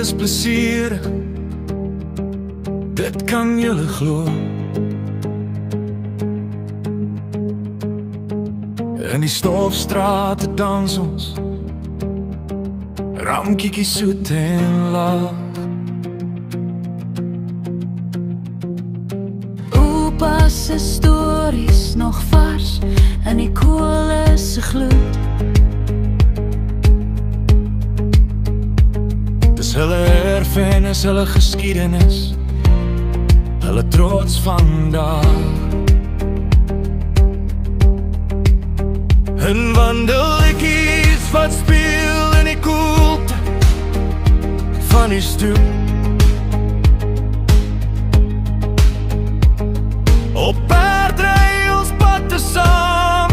is plesierig, dit kan julle glo. In die stofstrate dans ons, ramkiekie soet en laag. Oupa's se stories nog vars in die koole se gloed. Dis hulle erfenis, hulle geskiedenis, hulle trots vandag. En wandelletjies wat speel in die koelte van die stoep. Op paardry ons pad te saam,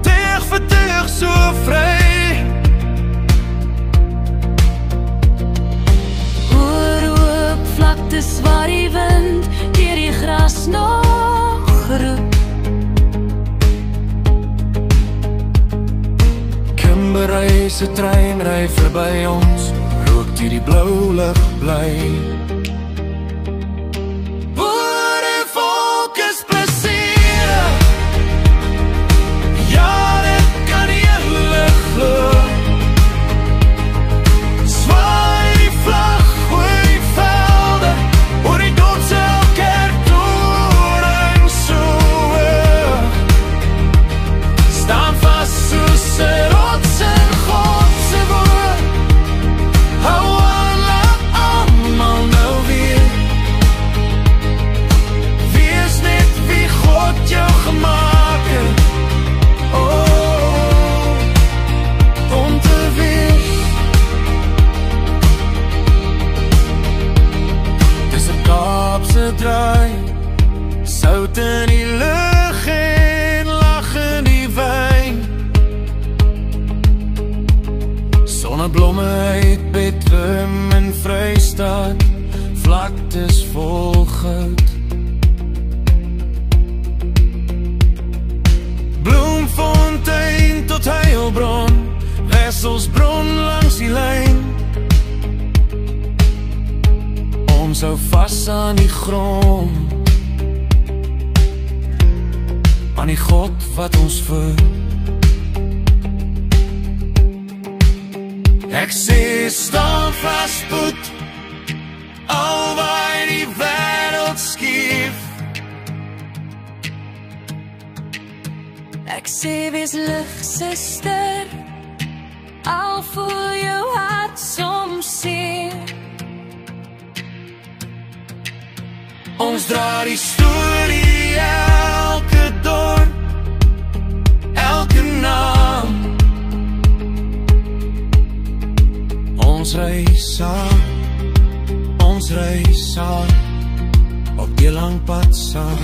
teug vir teug so vry. Oor oop vlaktes waar die wind deur die gras nog roep. Kimberley se trein ry verby ons, rook deur die blou lug bly. Boere volk is plesierig, ja dit kan julle glo. Zwaai die vlag, gooi velde, oor die Dordtse kerktoring so hoog. Staan vast soos 'n rots en God se woord. Hou aan, laat almal nou weer. Wees net wie God jou gemaak het. Oh, om te wees. Dis 'n Kaapse draai, sout in die lug en lag in die wyn. Sonneblomme uit Bethlehem en Vrystaat, vlaktes vol goud. Bloemfontein tot Heilbron, Wesselsbron langs die lyn. Ons hou vas aan die grond, aan die God wat ons voed. Ek sê staan vas voet, al waai die wêreld skief. Ek sê wees lig, suster, al voel jou hart soms seer. Ons dra die storie elke dorp, elke naam. Ons ry saam, op die lang pad saam.